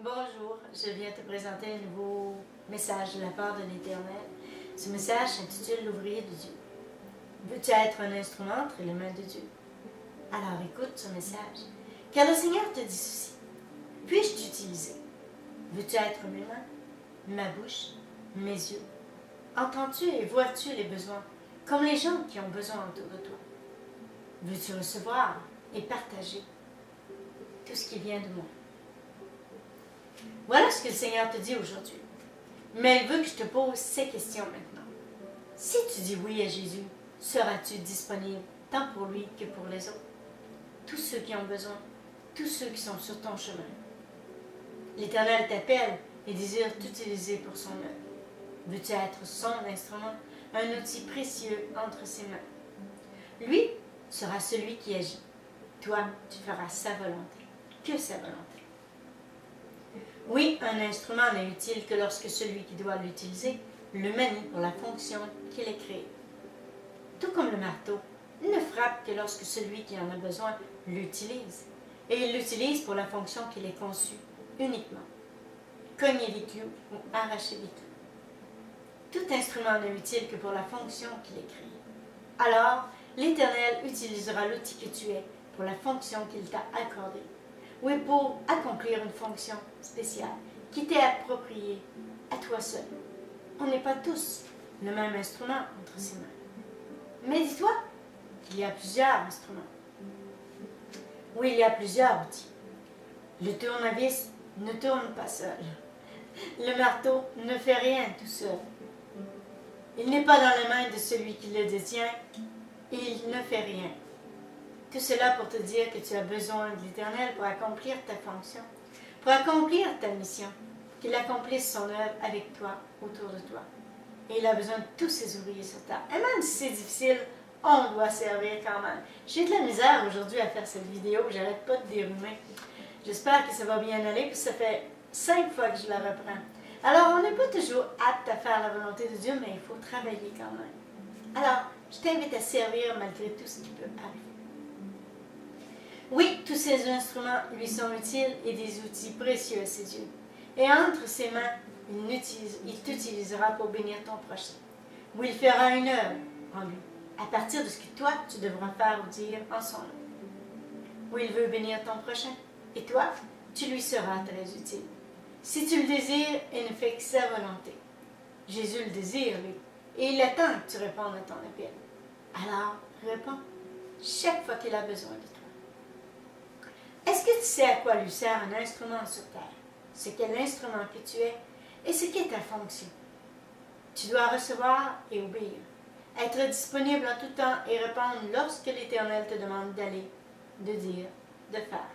Bonjour, je viens te présenter un nouveau message de la part de l'Éternel. Ce message s'intitule L'ouvrier de Dieu. Veux-tu être un instrument entre les mains de Dieu? Alors écoute ce message, car le Seigneur te dit ceci. Puis-je t'utiliser? Veux-tu être mes mains, ma bouche, mes yeux? Entends-tu et vois-tu les besoins, comme les gens qui ont besoin autour de toi? Veux-tu recevoir et partager tout ce qui vient de moi? Voilà ce que le Seigneur te dit aujourd'hui. Mais il veut que je te pose ces questions maintenant. Si tu dis oui à Jésus, seras-tu disponible tant pour lui que pour les autres? Tous ceux qui ont besoin, tous ceux qui sont sur ton chemin. L'Éternel t'appelle et désire t'utiliser pour son œuvre. Veux-tu être son instrument, un outil précieux entre ses mains? Lui sera celui qui agit. Toi, tu feras sa volonté. Que sa volonté. Oui, un instrument n'est utile que lorsque celui qui doit l'utiliser le manie pour la fonction qu'il est créé. Tout comme le marteau, il ne frappe que lorsque celui qui en a besoin l'utilise. Et il l'utilise pour la fonction qu'il est conçu uniquement. Cogner les clous ou arracher les clous. Tout instrument n'est utile que pour la fonction qu'il est créé. Alors, l'Éternel utilisera l'outil que tu es pour la fonction qu'il t'a accordée. Oui, pour accomplir une fonction spéciale qui t'est appropriée à toi seul. On n'est pas tous le même instrument entre ses mains. Mais dis-toi qu'il y a plusieurs instruments. Oui, il y a plusieurs outils. Le tournevis ne tourne pas seul. Le marteau ne fait rien tout seul. Il n'est pas dans les mains de celui qui le détient. Il ne fait rien. Tout cela pour te dire que tu as besoin de l'Éternel pour accomplir ta fonction, pour accomplir ta mission, qu'il accomplisse son œuvre avec toi, autour de toi. Et il a besoin de tous ses ouvriers sur terre. Et même si c'est difficile, on doit servir quand même. J'ai de la misère aujourd'hui à faire cette vidéo, j'arrête pas de déroumer. J'espère que ça va bien aller, puis ça fait 5 fois que je la reprends. Alors, on n'est pas toujours apte à faire la volonté de Dieu, mais il faut travailler quand même. Alors, je t'invite à servir malgré tout ce qui peut arriver. Oui, tous ces instruments lui sont utiles et des outils précieux à ses yeux. Et entre ses mains, il t'utilisera pour bénir ton prochain. Oui, il fera une œuvre en lui, à partir de ce que toi, tu devras faire ou dire en son nom. Oui, il veut bénir ton prochain. Et toi, tu lui seras très utile. Si tu le désires et ne fais que sa volonté. Jésus le désire, lui, et il attend que tu répondes à ton appel. Alors, réponds, chaque fois qu'il a besoin de toi. Est-ce que tu sais à quoi lui sert un instrument sur terre? C'est quel instrument que tu es et ce qu'est ta fonction. Tu dois recevoir et obéir, être disponible en tout temps et répondre lorsque l'Éternel te demande d'aller, de dire, de faire.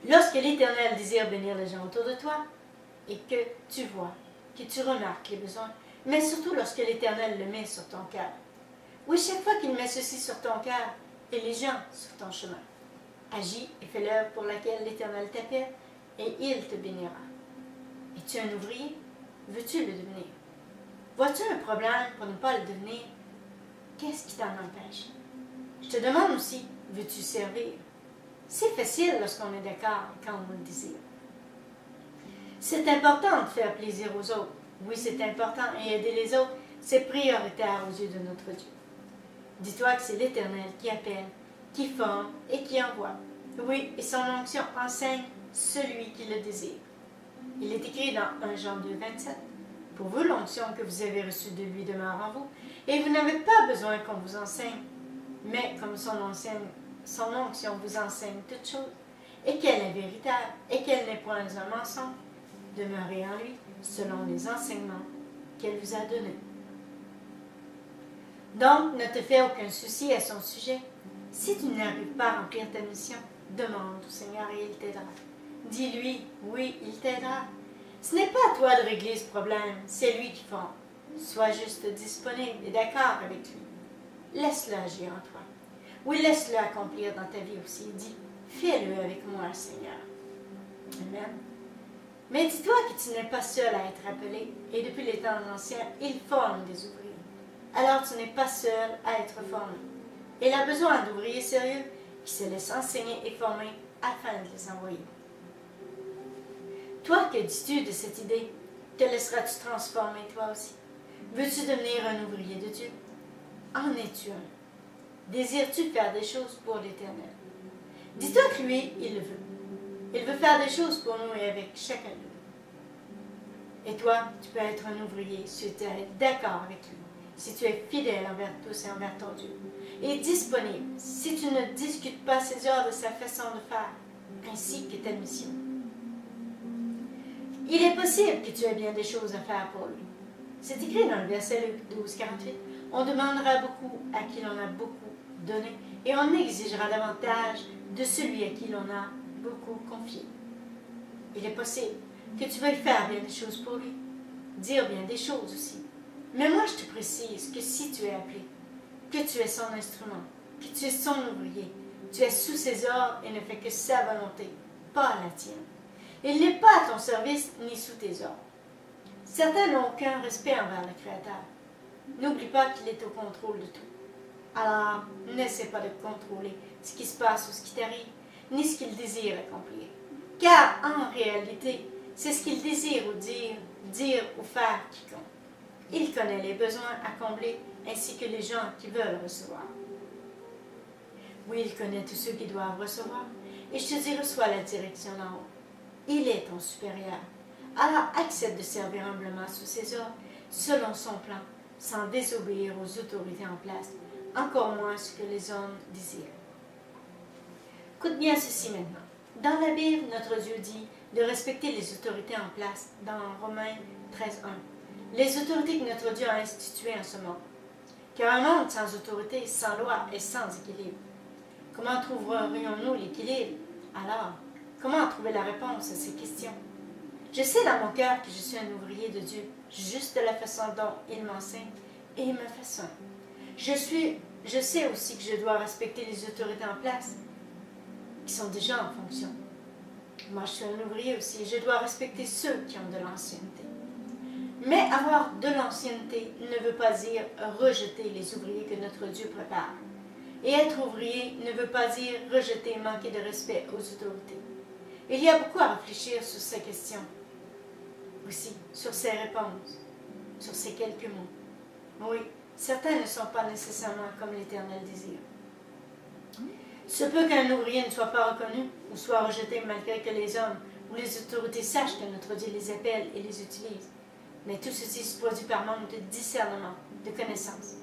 Lorsque l'Éternel désire bénir les gens autour de toi et que tu vois, que tu remarques les besoins, mais surtout lorsque l'Éternel le met sur ton cœur. Oui, chaque fois qu'il met ceci sur ton cœur et les gens sur ton chemin. Agis et fais l'œuvre pour laquelle l'Éternel t'appelle et il te bénira. Es-tu un ouvrier? Veux-tu le devenir? Vois-tu un problème pour ne pas le devenir? Qu'est-ce qui t'en empêche? Je te demande aussi, veux-tu servir? C'est facile lorsqu'on est d'accord et quand on le désire. C'est important de faire plaisir aux autres. Oui, c'est important et aider les autres, c'est prioritaire aux yeux de notre Dieu. Dis-toi que c'est l'Éternel qui appelle, qui forme et qui envoie. Oui, et son onction enseigne celui qui le désire. Il est écrit dans 1 Jean 2, 27. Pour vous, l'onction que vous avez reçue de lui demeure en vous, et vous n'avez pas besoin qu'on vous enseigne. Mais comme son onction vous enseigne toutes choses, et qu'elle est véritable, et qu'elle n'est point un mensonge, demeurez en lui, selon les enseignements qu'elle vous a donnés. Donc, ne te fais aucun souci à son sujet. Si tu n'arrives pas à remplir ta mission, demande au Seigneur et il t'aidera. Dis-lui, oui, il t'aidera. Ce n'est pas à toi de régler ce problème, c'est lui qui forme. Sois juste disponible et d'accord avec lui. Laisse-le agir en toi. Oui, laisse-le accomplir dans ta vie aussi. Dis, fais-le avec moi, Seigneur. Amen. Mais dis-toi que tu n'es pas seul à être appelé, et depuis les temps anciens, il forme des ouvriers. Alors tu n'es pas seul à être formé. Il a besoin d'ouvriers sérieux qui se laissent enseigner et former afin de les envoyer. Toi, que dis-tu de cette idée? Te laisseras-tu transformer toi aussi? Veux-tu devenir un ouvrier de Dieu? En es-tu un? Désires-tu faire des choses pour l'Éternel? Dis-toi que lui, il le veut. Il veut faire des choses pour nous et avec chacun de nous. Et toi, tu peux être un ouvrier si tu es d'accord avec lui, si tu es fidèle envers tous et envers ton Dieu, et disponible si tu ne discutes pas ses ordres et sa façon de faire, ainsi que ta mission. Il est possible que tu aies bien des choses à faire pour lui. C'est écrit dans le verset Luc 12, 48. On demandera beaucoup à qui l'on a beaucoup donné, et on exigera davantage de celui à qui l'on a beaucoup confié. Il est possible que tu veuilles faire bien des choses pour lui, dire bien des choses aussi. Mais moi, je te précise que si tu es appelé, que tu es son instrument, que tu es son ouvrier, tu es sous ses ordres et ne fais que sa volonté, pas la tienne. Il n'est pas à ton service ni sous tes ordres. Certains n'ont aucun respect envers le Créateur. N'oublie pas qu'il est au contrôle de tout. Alors, n'essaie pas de contrôler ce qui se passe ou ce qui t'arrive, ni ce qu'il désire accomplir. Car, en réalité, c'est ce qu'il désire ou dire ou faire qui compte. Il connaît les besoins à combler ainsi que les gens qui veulent recevoir. Oui, il connaît tous ceux qui doivent recevoir. Et je te dis, reçois la direction d'en haut. Il est ton supérieur. Alors accepte de servir humblement sous ses ordres, selon son plan, sans désobéir aux autorités en place, encore moins ce que les hommes désirent. Écoute bien ceci maintenant. Dans la Bible, notre Dieu dit de respecter les autorités en place, dans Romains 13:1. Les autorités que notre Dieu a instituées en ce monde. Car un monde sans autorité, sans loi et sans équilibre. Comment trouverions-nous l'équilibre? Alors, comment trouver la réponse à ces questions? Je sais dans mon cœur que je suis un ouvrier de Dieu, juste de la façon dont il m'enseigne et me façonne. Je sais aussi que je dois respecter les autorités en place, qui sont déjà en fonction. Moi, je suis un ouvrier aussi, je dois respecter ceux qui ont de l'ancienneté. Mais avoir de l'ancienneté ne veut pas dire rejeter les ouvriers que notre Dieu prépare. Et être ouvrier ne veut pas dire rejeter et manquer de respect aux autorités. Il y a beaucoup à réfléchir sur ces questions, aussi sur ces réponses, sur ces quelques mots. Oui, certains ne sont pas nécessairement comme l'Éternel désire. Se peut qu'un ouvrier ne soit pas reconnu ou soit rejeté malgré que les hommes ou les autorités sachent que notre Dieu les appelle et les utilise. Mais tout ceci se produit par manque de discernement, de connaissance.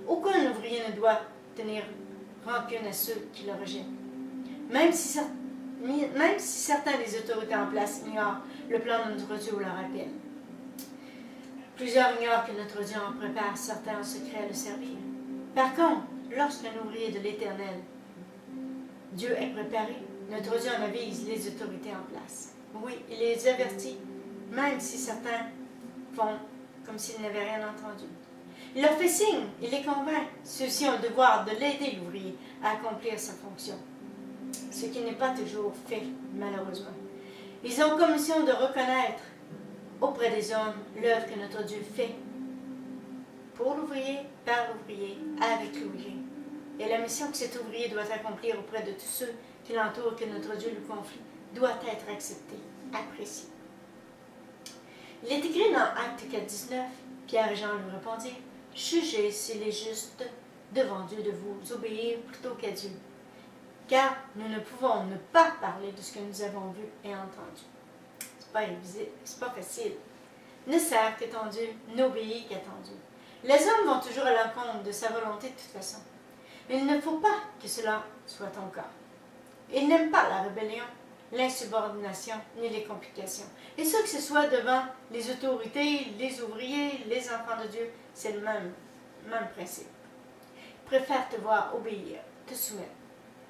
Aucun ouvrier ne doit tenir rancune à ceux qui le rejettent. Même si certains des autorités en place ignorent le plan de notre Dieu ou leur appel. Plusieurs ignorent que notre Dieu en prépare certains en secret à le servir. Par contre, lorsqu'un ouvrier de l'Éternel, Dieu est préparé, notre Dieu en avise les autorités en place. Oui, il les avertit, même si certains font comme s'ils n'avaient rien entendu. Il leur fait signe, il les convainc. Ceux-ci ont le devoir de l'aider, l'ouvrier, à accomplir sa fonction. Ce qui n'est pas toujours fait, malheureusement. Ils ont comme mission de reconnaître auprès des hommes l'œuvre que notre Dieu fait pour l'ouvrier, par l'ouvrier, avec l'ouvrier. Et la mission que cet ouvrier doit accomplir auprès de tous ceux qui l'entourent, que notre Dieu lui confie, doit être acceptée, appréciée. Il est écrit dans Actes 4:19, Pierre et Jean lui répondirent, « Jugez s'il est juste devant Dieu de vous obéir plutôt qu'à Dieu, car nous ne pouvons ne pas parler de ce que nous avons vu et entendu. » C'est pas facile. Ne sert que ton Dieu, n'obéis qu'à ton Dieu. Les hommes vont toujours à l'encontre de sa volonté de toute façon. Il ne faut pas que cela soit ton cas. Ils n'aiment pas la rébellion, l'insubordination ni les complications. Et ce que ce soit devant les autorités, les ouvriers, les enfants de Dieu, c'est le même principe. Ils préfèrent te voir obéir, te soumettre.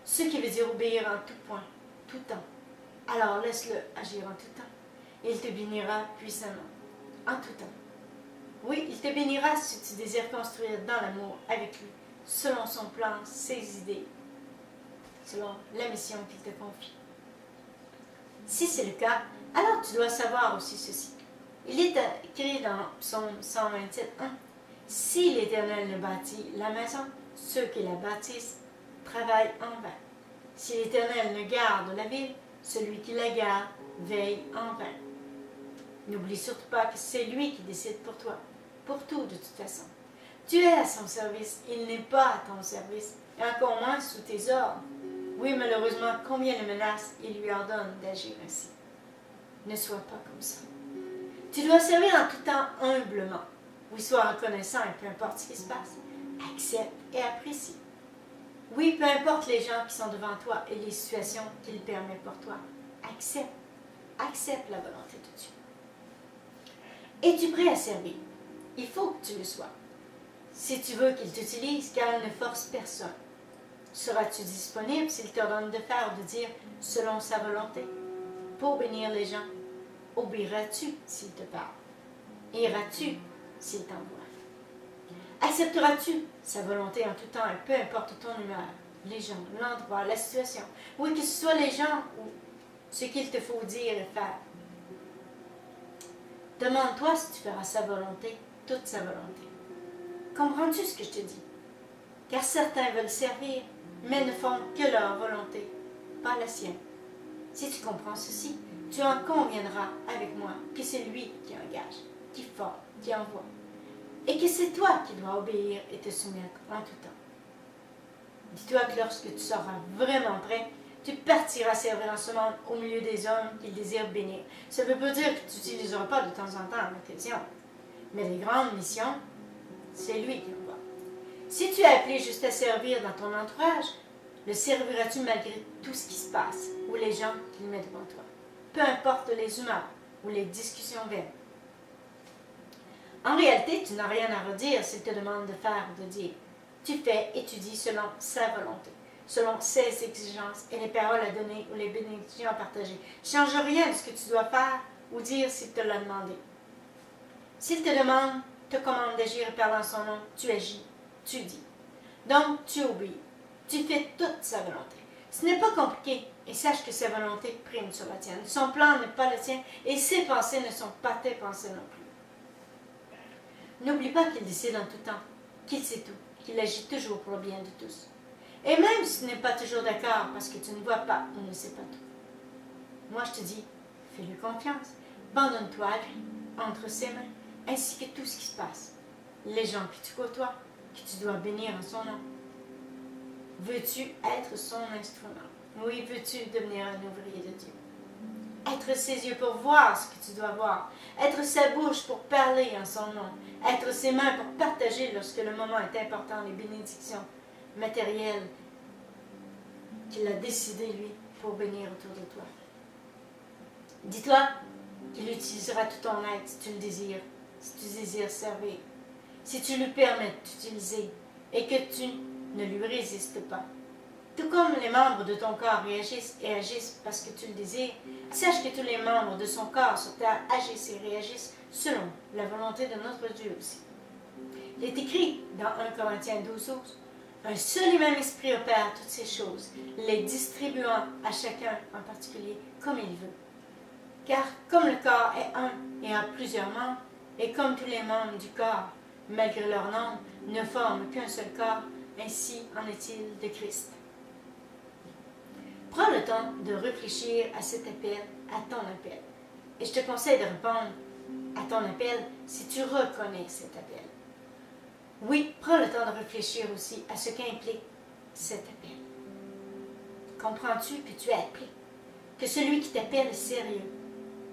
Ce qui veut dire obéir en tout point, tout temps. Alors laisse-le agir en tout temps. Il te bénira puissamment, en tout temps. Oui, il te bénira si tu désires construire dans l'amour avec lui, selon son plan, ses idées, selon la mission qu'il te confie. Si c'est le cas, alors tu dois savoir aussi ceci. Il est écrit dans Psaume 127:1. Si l'Éternel ne bâtit la maison, ceux qui la bâtissent travaillent en vain. Si l'Éternel ne garde la ville, celui qui la garde veille en vain. N'oublie surtout pas que c'est lui qui décide pour toi, pour tout de toute façon. Tu es à son service, il n'est pas à ton service, et encore moins sous tes ordres. Oui, malheureusement, combien de menaces il lui ordonne d'agir ainsi. Ne sois pas comme ça. Tu dois servir en tout temps humblement. Oui, sois reconnaissant et peu importe ce qui se passe. Accepte et apprécie. Oui, peu importe les gens qui sont devant toi et les situations qu'il permet pour toi. Accepte. Accepte la volonté de Dieu. Es-tu prêt à servir? Il faut que tu le sois. Si tu veux qu'il t'utilise, car il ne force personne. Seras-tu disponible s'il t'ordonne de faire ou de dire selon sa volonté? Pour bénir les gens, obéiras-tu s'il te parle? Iras-tu s'il t'envoie? Accepteras-tu sa volonté en tout temps et peu importe ton humeur, les gens, l'endroit, la situation? Oui, que ce soit les gens ou ce qu'il te faut dire et faire. Demande-toi si tu feras sa volonté, toute sa volonté. Comprends-tu ce que je te dis? Car certains veulent servir, mais ne font que leur volonté, pas la sienne. Si tu comprends ceci, tu en conviendras avec moi que c'est lui qui engage, qui forme, qui envoie, et que c'est toi qui dois obéir et te soumettre en tout temps. Dis-toi que lorsque tu seras vraiment prêt, tu partiras servir en ce monde au milieu des hommes qu'il désire bénir. Ça ne veut pas dire que tu n'utiliseras pas de temps en temps l'occasion, mais les grandes missions, c'est lui qui envoie. Si tu es appelé juste à servir dans ton entourage, le serviras-tu malgré tout ce qui se passe ou les gens qu'il met devant toi? Peu importe les humeurs ou les discussions vaines. En réalité, tu n'as rien à redire s'il te demande de faire ou de dire. Tu fais et tu dis selon sa volonté, selon ses exigences et les paroles à donner ou les bénédictions à partager. Change rien de ce que tu dois faire ou dire s'il te l'a demandé. S'il te demande, te commande d'agir et parler en son nom, tu agis, tu dis. Donc, tu obéis. Tu fais toute sa volonté. Ce n'est pas compliqué, et sache que sa volonté prime sur la tienne. Son plan n'est pas le tien, et ses pensées ne sont pas tes pensées non plus. N'oublie pas qu'il décide en tout temps, qu'il sait tout, qu'il agit toujours pour le bien de tous. Et même si tu n'es pas toujours d'accord parce que tu ne vois pas ou ne sais pas tout. Moi, je te dis, fais-lui confiance, abandonne-toi à lui, entre ses mains, ainsi que tout ce qui se passe. Les gens que tu côtoies, que tu dois bénir en son nom. Veux-tu être son instrument? Oui, veux-tu devenir un ouvrier de Dieu? Être ses yeux pour voir ce que tu dois voir. Être sa bouche pour parler en son nom. Être ses mains pour partager lorsque le moment est important les bénédictions matérielles qu'il a décidé, lui, pour bénir autour de toi. Dis-toi qu'il utilisera tout ton être si tu le désires, si tu désires servir, si tu lui permets d'utiliser et que tu ne lui résistes pas. Tout comme les membres de ton corps réagissent et agissent parce que tu le désires, sache que tous les membres de son corps sur terre agissent et réagissent selon la volonté de notre Dieu aussi. Il est écrit dans 1 Corinthiens 12:12, un seul et même esprit opère toutes ces choses, les distribuant à chacun en particulier comme il veut. Car comme le corps est un et a plusieurs membres, et comme tous les membres du corps, malgré leur nombre, ne forment qu'un seul corps, ainsi en est-il de Christ. Prends le temps de réfléchir à cet appel, à ton appel. Et je te conseille de répondre à ton appel si tu reconnais cet appel. Oui, prends le temps de réfléchir aussi à ce qu'implique cet appel. Comprends-tu que tu es appelé? Que celui qui t'appelle est sérieux?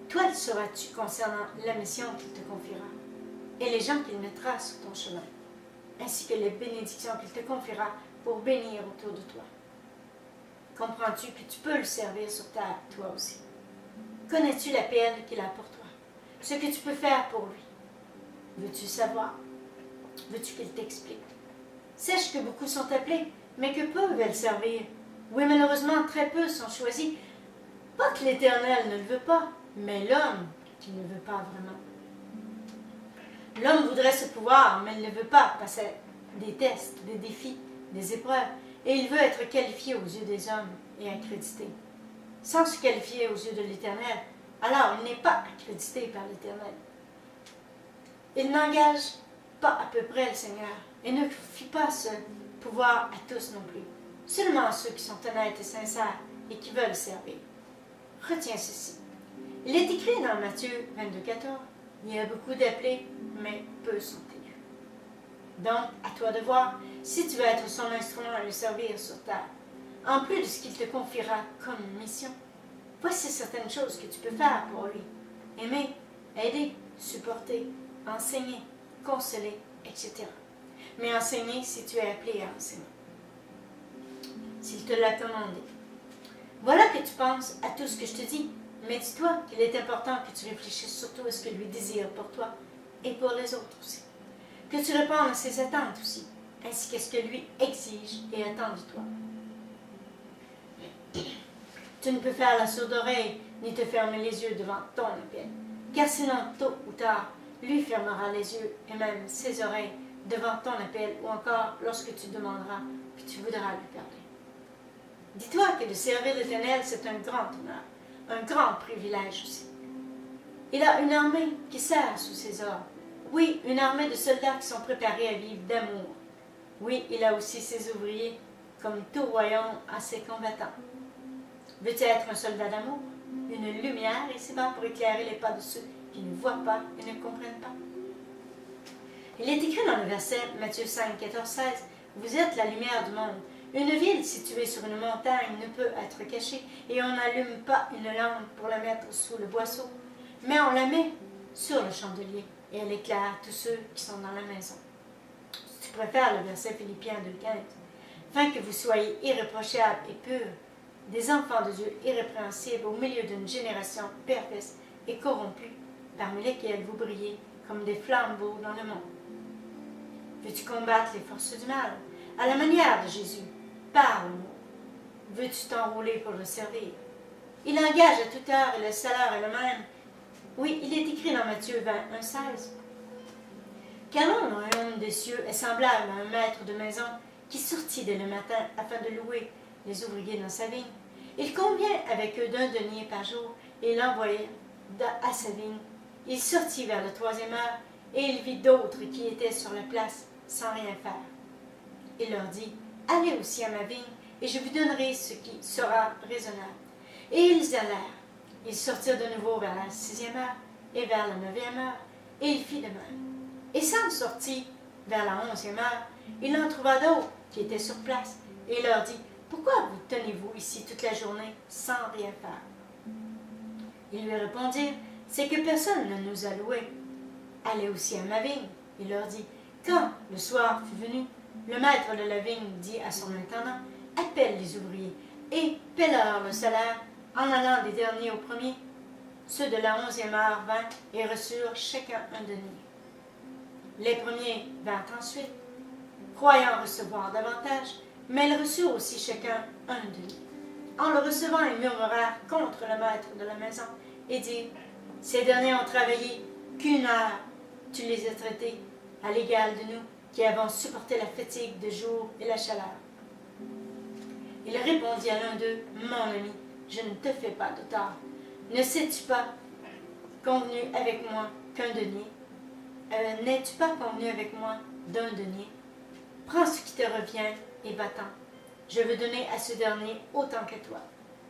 Toi le sauras-tu concernant la mission qu'il te confiera et les gens qu'il mettra sur ton chemin, ainsi que les bénédictions qu'il te confiera pour bénir autour de toi. Comprends-tu que tu peux le servir sur terre, toi aussi? Connais-tu l'appel qu'il a pour toi? Ce que tu peux faire pour lui? Veux-tu savoir? Veux-tu qu'il t'explique? Sache que beaucoup sont appelés, mais que peu veulent servir. Oui, malheureusement, très peu sont choisis. Pas que l'Éternel ne le veut pas, mais l'homme qui ne veut pas vraiment. L'homme voudrait ce pouvoir, mais il ne veut pas passer des tests, des défis, des épreuves, et il veut être qualifié aux yeux des hommes et accrédité. Sans se qualifier aux yeux de l'Éternel, alors il n'est pas accrédité par l'Éternel. Il n'engage pas à peu près le Seigneur, et ne confie pas ce pouvoir à tous non plus, seulement à ceux qui sont honnêtes et sincères et qui veulent servir. Retiens ceci. Il est écrit dans Matthieu 22,14, il y a beaucoup d'appelés, mais peu sont élus. Donc, à toi de voir si tu veux être son instrument à le servir sur terre, en plus de ce qu'il te confiera comme une mission. Voici certaines choses que tu peux faire pour lui. Aimer, aider, supporter, enseigner, consoler, etc. Mais enseigner si tu es appelé à enseigner. S'il te l'a commandé. Voilà que tu penses à tout ce que je te dis, mais dis-toi qu'il est important que tu réfléchisses surtout à ce que lui désire pour toi et pour les autres aussi. Que tu répondes à ses attentes aussi, ainsi qu'à ce que lui exige et attend de toi. Tu ne peux faire la sourde oreille, ni te fermer les yeux devant ton appel, car sinon, tôt ou tard, lui fermera les yeux et même ses oreilles devant ton appel, ou encore lorsque tu demanderas, puis tu voudras lui parler. Dis-toi que de servir l'Éternel, c'est un grand honneur, un grand privilège aussi. Il a une armée qui sert sous ses ordres. Oui, une armée de soldats qui sont préparés à vivre d'amour. Oui, il a aussi ses ouvriers, comme tout royaume a ses combattants. Veux-tu être un soldat d'amour, une lumière ici-bas pour éclairer les pas de ceux qui ne voient pas et ne comprennent pas? Il est écrit dans le verset Matthieu 5, 14, 16, « Vous êtes la lumière du monde. Une ville située sur une montagne ne peut être cachée, et on n'allume pas une lampe pour la mettre sous le boisseau, mais on la met sur le chandelier, et elle éclaire tous ceux qui sont dans la maison. » Si tu préfères le verset Philippiens 2, 15, « Afin que vous soyez irréprochables et purs, des enfants de Dieu irrépréhensibles au milieu d'une génération perverse et corrompue, parmi lesquels vous brillez comme des flambeaux dans le monde. » Veux-tu combattre les forces du mal, à la manière de Jésus, par l'amour? Veux-tu t'enrôler pour le servir? Il engage à toute heure et le salaire est le même. Oui, il est écrit dans Matthieu 21, 16. Car l'homme dans le royaume des cieux est semblable à un maître de maison qui sortit dès le matin afin de louer les ouvriers dans sa vigne. Il convient avec eux d'un denier par jour et l'envoya à sa vigne. Il sortit vers la 3e heure et il vit d'autres qui étaient sur la place sans rien faire. Il leur dit, « Allez aussi à ma vigne et je vous donnerai ce qui sera raisonnable. » Et ils allèrent. Ils sortirent de nouveau vers la 6e heure et vers la 9e heure, et il fit de même. Et s'en sortit vers la 11e heure, il en trouva d'autres qui étaient sur place, et il leur dit, « Pourquoi vous tenez-vous ici toute la journée sans rien faire? » Ils lui répondirent, « C'est que personne ne nous a loués. Allez aussi à ma vigne. » Il leur dit, « Quand le soir fut venu, le maître de la vigne dit à son intendant, « Appelle les ouvriers et paie-leur le salaire en allant des derniers aux premiers. » Ceux de la 11e heure vinrent et reçurent chacun un denier. Les premiers vinrent ensuite, croyant recevoir davantage, mais ils reçurent aussi chacun un denier. En le recevant, ils murmurèrent contre le maître de la maison et dirent, « Ces derniers ont travaillé qu'1 heure, tu les as traités à l'égal de nous, qui avons supporté la fatigue de jour et la chaleur. » Il répondit à l'un d'eux, « Mon ami, je ne te fais pas de tort. Ne sais-tu pas convenu avec moi qu'un denier? N'es-tu pas convenu avec moi d'un denier? Prends ce qui te revient et va-t'en. Je veux donner à ce dernier autant que toi.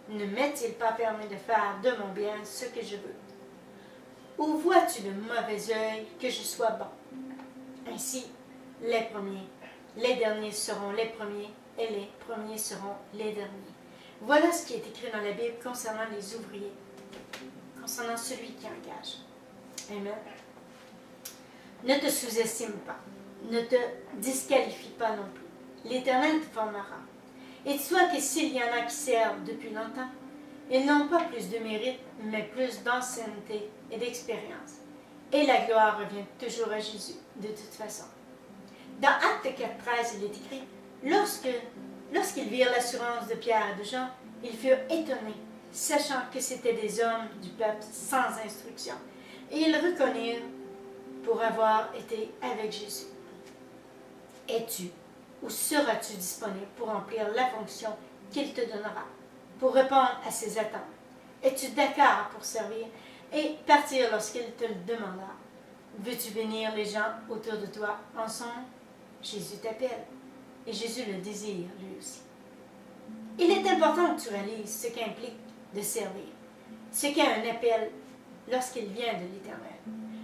Ne m'est-il pas permis de faire de mon bien ce que je veux? Ou vois-tu de mauvais œil que je sois bon? Ainsi, les premiers, les derniers seront les premiers, et les premiers seront les derniers. » Voilà ce qui est écrit dans la Bible concernant les ouvriers, concernant celui qui engage. Amen. Ne te sous-estime pas, ne te disqualifie pas non plus. L'Éternel te formera. Et dis-toi que s'il y en a qui servent depuis longtemps, ils n'ont pas plus de mérite, mais plus d'ancienneté et d'expérience. Et la gloire revient toujours à Jésus, de toute façon. Dans Actes 4.13, il est écrit, lorsqu'ils virent l'assurance de Pierre et de Jean, ils furent étonnés, sachant que c'étaient des hommes du peuple sans instruction. Et ils reconnurent pour avoir été avec Jésus. Es-tu ou seras-tu disponible pour remplir la fonction qu'il te donnera, pour répondre à ses attentes? Es-tu d'accord pour servir et partir lorsqu'il te le demandera? Veux-tu bénir les gens autour de toi en son nom? Jésus t'appelle et Jésus le désire lui aussi. Il est important que tu réalises ce qu'implique de servir, ce qu'est un appel lorsqu'il vient de l'Éternel.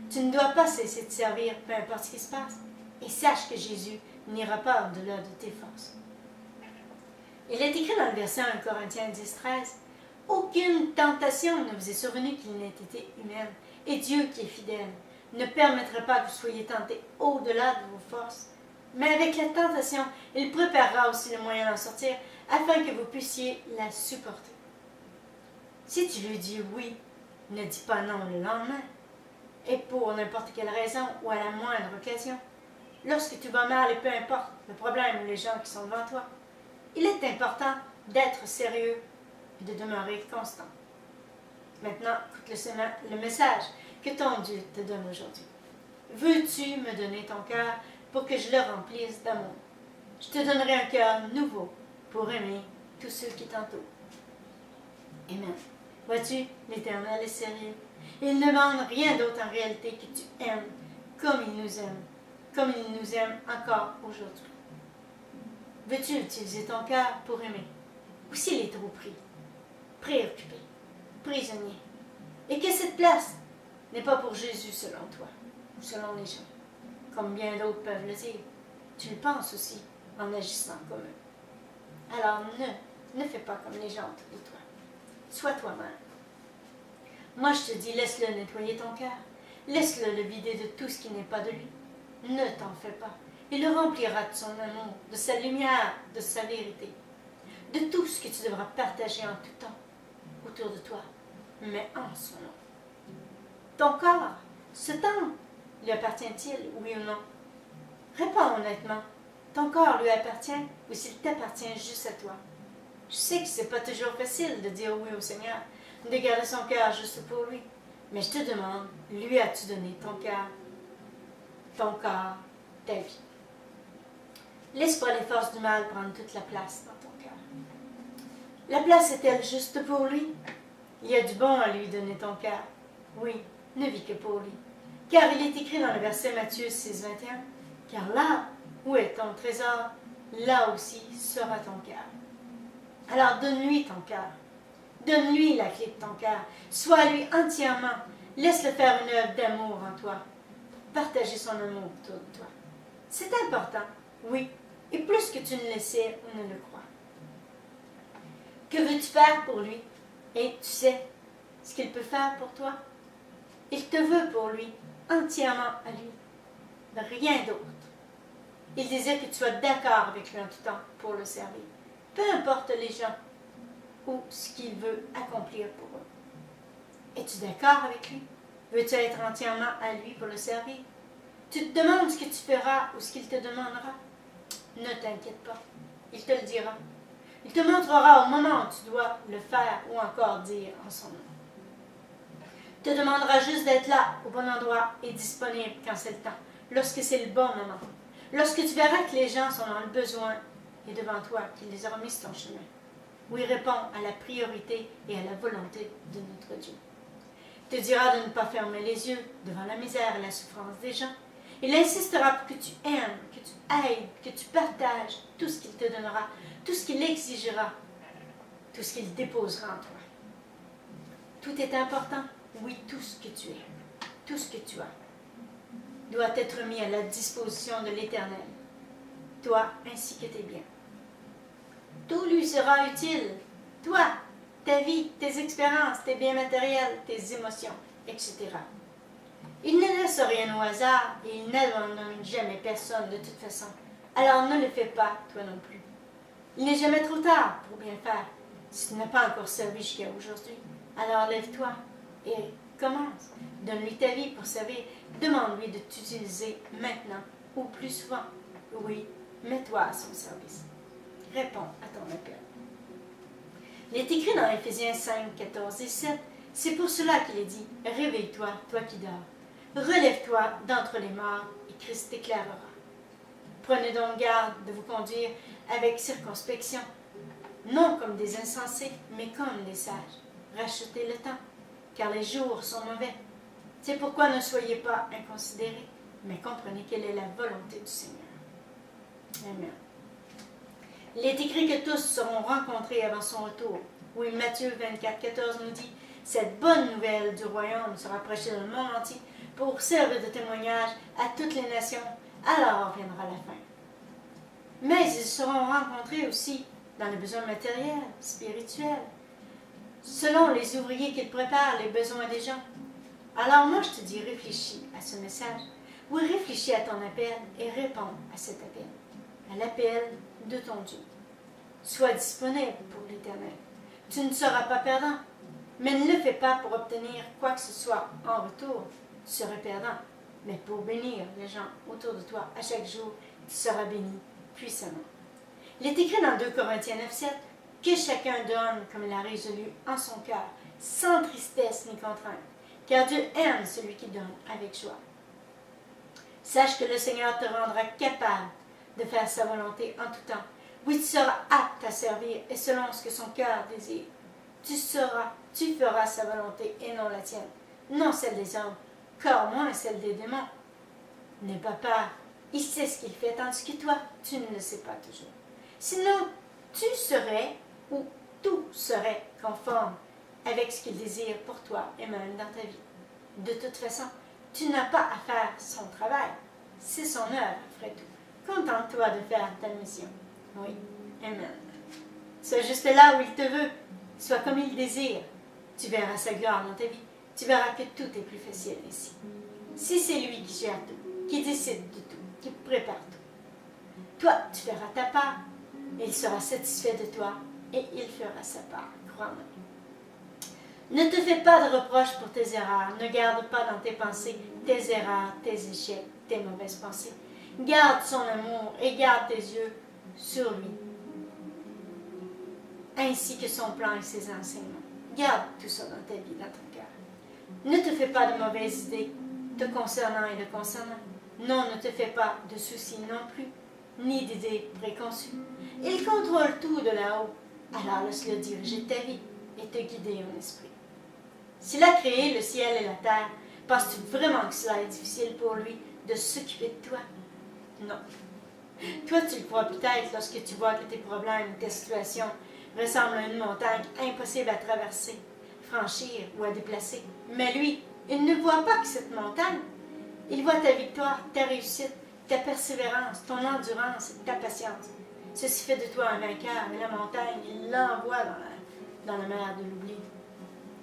Tu ne dois pas cesser de servir, peu importe ce qui se passe, et sache que Jésus n'ira pas au-delà de tes forces. Il est écrit dans le verset 1 Corinthiens 10-13, « Aucune tentation ne vous est survenue qui n'ait été humaine, et Dieu qui est fidèle ne permettra pas que vous soyez tentés au-delà de vos forces. Mais avec la tentation, il préparera aussi le moyen d'en sortir, afin que vous puissiez la supporter. » Si tu lui dis oui, ne dis pas non le lendemain, et pour n'importe quelle raison ou à la moindre occasion. Lorsque tu vas mal, et peu importe le problème ou les gens qui sont devant toi, il est important d'être sérieux et de demeurer constant. Maintenant, écoute le message que ton Dieu te donne aujourd'hui. Veux-tu me donner ton cœur pour que je le remplisse d'amour? Je te donnerai un cœur nouveau pour aimer tous ceux qui t'entourent. Amen. Vois-tu, l'Éternel est sérieux. Il ne demande rien d'autre en réalité que tu aimes comme il nous aime encore aujourd'hui. Veux-tu utiliser ton cœur pour aimer? Ou s'il est trop pris, préoccupé, prisonnier, et que cette place n'est pas pour Jésus selon toi, ou selon les gens, comme bien d'autres peuvent le dire, tu le penses aussi en agissant comme eux. Alors ne fais pas comme les gens autour de toi. Sois toi-même. Moi je te dis, laisse-le nettoyer ton cœur. Laisse-le le vider de tout ce qui n'est pas de lui. Ne t'en fais pas. Il le remplira de son amour, de sa lumière, de sa vérité, de tout ce que tu devras partager en tout temps autour de toi, mais en son nom. Ton corps, ce temps, lui appartient-il, oui ou non? Réponds honnêtement. Ton corps lui appartient ou s'il t'appartient juste à toi? Je sais que c'est pas toujours facile de dire oui au Seigneur, de garder son cœur juste pour lui. Mais je te demande, lui as-tu donné ton cœur, ton corps, ta vie? Laisse pas les forces du mal prendre toute la place dans ton cœur. La place est-elle juste pour lui? Il y a du bon à lui donner ton cœur. Oui, ne vis que pour lui. Car il est écrit dans le verset Matthieu 6, 21, « Car là où est ton trésor, là aussi sera ton cœur. » Alors donne-lui ton cœur. Donne-lui la clé de ton cœur. Sois à lui entièrement. Laisse-le faire une œuvre d'amour en toi. Partager son amour autour de toi. C'est important, oui, et plus que tu ne le sais ou ne le crois. Que veux-tu faire pour lui? Et tu sais ce qu'il peut faire pour toi? Il te veut pour lui, entièrement à lui. Rien d'autre. Il désire que tu sois d'accord avec lui en tout temps pour le servir. Peu importe les gens ou ce qu'il veut accomplir pour eux. Es-tu d'accord avec lui? Veux-tu être entièrement à lui pour le servir? Tu te demandes ce que tu feras ou ce qu'il te demandera? Ne t'inquiète pas, il te le dira. Il te montrera au moment où tu dois le faire ou encore dire en son nom. Il te demandera juste d'être là, au bon endroit et disponible quand c'est le temps, lorsque c'est le bon moment. Lorsque tu verras que les gens sont dans le besoin et devant toi, qu'il les aura mis sur ton chemin, où il répond à la priorité et à la volonté de notre Dieu. Il te dira de ne pas fermer les yeux devant la misère et la souffrance des gens. Il insistera pour que tu aimes, que tu aides, que tu partages tout ce qu'il te donnera, tout ce qu'il exigera, tout ce qu'il déposera en toi. Tout est important. Oui, tout ce que tu es, tout ce que tu as, doit être mis à la disposition de l'Éternel, toi ainsi que tes biens. Tout lui sera utile, toi, ta vie, tes expériences, tes biens matériels, tes émotions, etc. Il ne laisse rien au hasard et il n'abandonne jamais personne de toute façon. Alors ne le fais pas, toi non plus. Il n'est jamais trop tard pour bien faire. Si tu n'as pas encore servi jusqu'à aujourd'hui, alors lève-toi et commence. Donne-lui ta vie pour servir. Demande-lui de t'utiliser maintenant ou plus souvent. Oui, mets-toi à son service. Réponds à ton appel. Il est écrit dans Éphésiens 5, 14 et 7, c'est pour cela qu'il est dit, réveille-toi, toi qui dors. Relève-toi d'entre les morts et Christ t'éclairera. Prenez donc garde de vous conduire avec circonspection, non comme des insensés, mais comme des sages. Rachetez le temps, car les jours sont mauvais. C'est pourquoi ne soyez pas inconsidérés, mais comprenez quelle est la volonté du Seigneur. Amen. Il est écrit que tous seront rencontrés avant son retour. Oui, Matthieu 24, 14 nous dit, Cette bonne nouvelle du royaume sera prêchée dans le monde entier pour servir de témoignage à toutes les nations. Alors viendra la fin. Mais ils seront rencontrés aussi dans les besoins matériels, spirituels, selon les ouvriers qu'ils préparent les besoins des gens. Alors moi, je te dis, réfléchis à ce message. Oui, réfléchis à ton appel et réponds à cet appel, à l'appel de ton Dieu. Sois disponible pour l'Éternel. Tu ne seras pas perdant, mais ne le fais pas pour obtenir quoi que ce soit en retour. Tu seras perdant, mais pour bénir les gens autour de toi à chaque jour, tu seras béni puissamment. Il est écrit dans 2 Corinthiens 9,7 que chacun donne comme il a résolu en son cœur, sans tristesse ni contrainte, car Dieu aime celui qui donne avec joie. Sache que le Seigneur te rendra capable de faire sa volonté en tout temps. Oui, tu seras apte à servir et selon ce que son cœur désire. Tu feras sa volonté et non la tienne, non celle des hommes, car moins celle des démons. N'aie pas peur, il sait ce qu'il fait, tandis que toi, tu ne le sais pas toujours. Sinon, tu serais ou tout serait conforme avec ce qu'il désire pour toi et même dans ta vie. De toute façon, tu n'as pas à faire son travail, c'est son œuvre après tout. Contente-toi de faire ta mission. Oui, amen. Sois juste là où il te veut, sois comme il désire. Tu verras sa gloire dans ta vie, tu verras que tout est plus facile ici. Si c'est lui qui gère tout, qui décide de tout, qui prépare tout, toi, tu feras ta part, et il sera satisfait de toi, et il fera sa part, crois-moi. Ne te fais pas de reproches pour tes erreurs, ne garde pas dans tes pensées tes erreurs, tes échecs, tes mauvaises pensées. Garde son amour et garde tes yeux sur lui, ainsi que son plan et ses enseignements. Garde tout ça dans ta vie, dans ton cœur. Ne te fais pas de mauvaises idées te concernant et le concernant. Non, ne te fais pas de soucis non plus, ni d'idées préconçues. Il contrôle tout de là-haut, alors laisse-le diriger ta vie et te guider en esprit. S'il a créé le ciel et la terre, penses-tu vraiment que cela est difficile pour lui de s'occuper de toi? Non. Toi, tu le crois peut-être lorsque tu vois que tes problèmes, tes situations ressemblent à une montagne impossible à traverser, franchir ou à déplacer. Mais lui, il ne voit pas que cette montagne. Il voit ta victoire, ta réussite, ta persévérance, ton endurance et ta patience. Ceci fait de toi un vainqueur, et la montagne, il l'envoie dans la mer de l'oubli.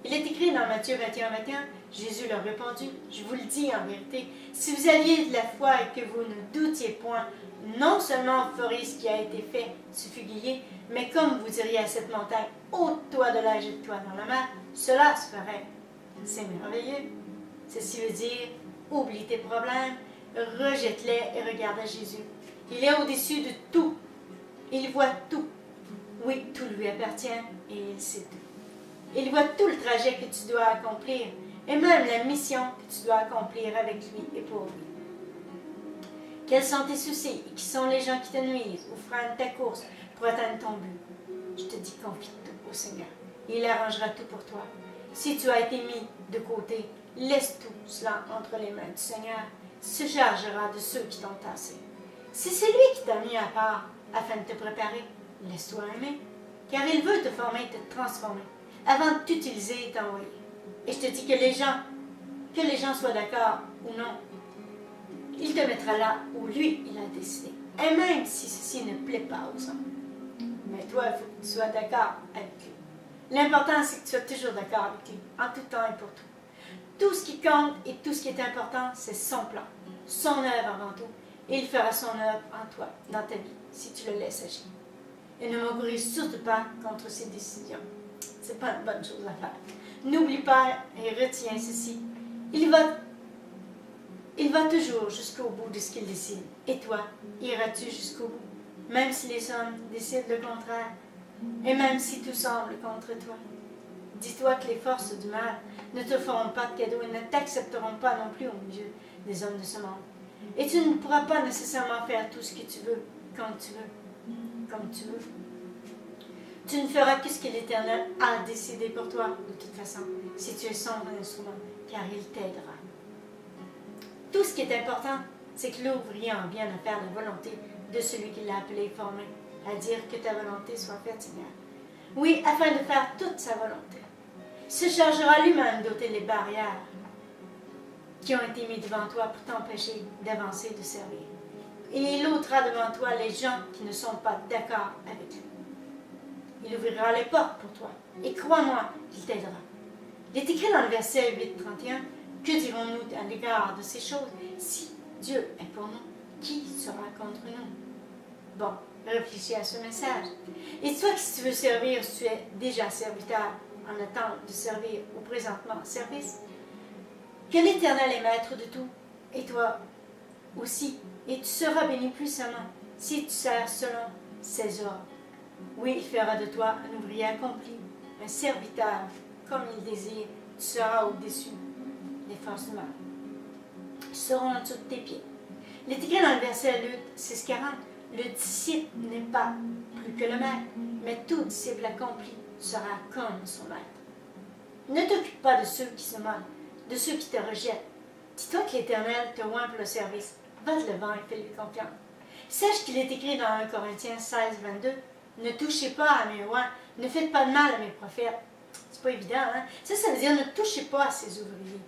Il est écrit dans Matthieu 21:21, Jésus leur répondu, je vous le dis en vérité, si vous aviez de la foi et que vous ne doutiez point, non seulement vous feriez ce qui a été fait, ce fuguier, mais comme vous diriez à cette montagne, ôte-toi de là, jette-toi dans la mer, cela se ferait. C'est merveilleux. Ceci veut dire, oublie tes problèmes, rejette-les et regarde à Jésus. Il est au-dessus de tout. Il voit tout. Oui, tout lui appartient et il sait tout. Il voit tout le trajet que tu dois accomplir et même la mission que tu dois accomplir avec lui et pour lui. Quels sont tes soucis et qui sont les gens qui te nuisent ou freinent ta course pour atteindre ton but? Je te dis, confie tout au Seigneur. Il arrangera tout pour toi. Si tu as été mis de côté, laisse tout cela entre les mains du Seigneur. Il se chargera de ceux qui t'ont tassé. Si c'est lui qui t'a mis à part afin de te préparer, laisse-toi aimer, car il veut te former et te transformer avant de t'utiliser et t'envoyer. Et je te dis que les gens soient d'accord ou non, il te mettra là où lui, il a décidé. Et même si ceci ne plaît pas aux hommes. Mais toi, il faut que tu sois d'accord avec lui. L'important, c'est que tu sois toujours d'accord avec lui, en tout temps et pour tout. Tout ce qui compte et tout ce qui est important, c'est son plan, son œuvre avant tout. Et il fera son œuvre en toi, dans ta vie, si tu le laisses agir. Et ne m'augurise surtout pas contre ses décisions. C'est pas une bonne chose à faire. N'oublie pas et retiens ceci. Il va toujours jusqu'au bout de ce qu'il décide. Et toi, iras-tu jusqu'au bout? Même si les hommes décident le contraire, et même si tout semble contre toi. Dis-toi que les forces du mal ne te feront pas de cadeaux et ne t'accepteront pas non plus au milieu des hommes de ce monde. Et tu ne pourras pas nécessairement faire tout ce que tu veux, quand tu veux, comme tu veux. Tu ne feras que ce que l'Éternel a décidé pour toi, de toute façon, si tu es son instrument, car il t'aidera. Tout ce qui est important, c'est que l'ouvrier en vienne à faire la volonté de celui qui l'a appelé et formé, à dire que ta volonté soit faite, Seigneur. Oui, afin de faire toute sa volonté. se chargera lui-même d'ôter les barrières qui ont été mises devant toi pour t'empêcher d'avancer, de servir. Et il ôtera devant toi les gens qui ne sont pas d'accord avec lui. Il ouvrira les portes pour toi. Et crois-moi qu'il t'aidera. Il est écrit dans le verset 8-31, que dirons-nous à l'égard de ces choses? Si Dieu est pour nous, qui sera contre nous? Bon, réfléchis à ce message. Et toi, si tu veux servir, tu es déjà serviteur en attente de servir ou présentement en service. Que l'Éternel est maître de tout, et toi aussi, et tu seras béni puissamment si tu sers selon ses ordres. Oui, il fera de toi un ouvrier accompli, un serviteur comme il désire. Tu seras au-dessus des forces du mal. Ils seront en dessous de tes pieds. Il est écrit dans le verset Luc 6,40, le disciple n'est pas plus que le maître, mais tout disciple accompli sera comme son maître. Ne t'occupe pas de ceux qui se moquent, de ceux qui te rejettent. Dis-toi que l'Éternel te oint pour le service. Va de l'avant et fais-lui confiance. Sache qu'il est écrit dans 1 Corinthiens 16,22, ne touchez pas à mes rois, ne faites pas de mal à mes prophètes. C'est pas évident, hein? Ça veut dire ne touchez pas à ces ouvriers.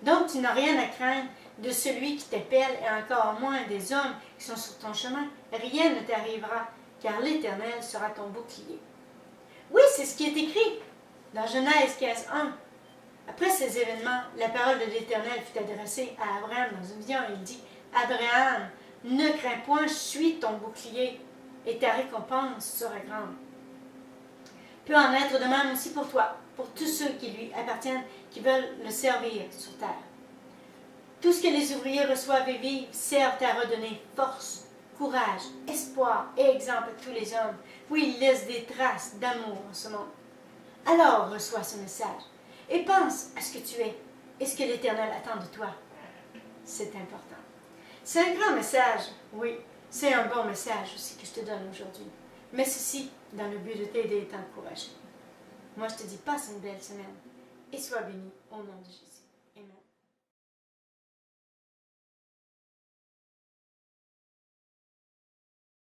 Donc, tu n'as rien à craindre de celui qui t'appelle et encore moins des hommes qui sont sur ton chemin. Rien ne t'arrivera, car l'Éternel sera ton bouclier. Oui, c'est ce qui est écrit dans Genèse 15:1. Après ces événements, la parole de l'Éternel fut adressée à Abraham dans une vision. Il dit, Abraham, ne crains point, je suis ton bouclier et ta récompense sera grande. Peut en être de même aussi pour toi, pour tous ceux qui lui appartiennent, qui veulent le servir sur terre. Tout ce que les ouvriers reçoivent et vivent servent à redonner force, courage, espoir et exemple à tous les hommes. Oui, ils laissent des traces d'amour en ce monde. Alors reçois ce message et pense à ce que tu es et ce que l'Éternel attend de toi. C'est important. C'est un grand message, oui. C'est un bon message aussi que je te donne aujourd'hui. Mais ceci dans le but de t'aider et t'encourager. Moi, je te dis, passe une belle semaine et sois béni au nom de Jésus. Amen.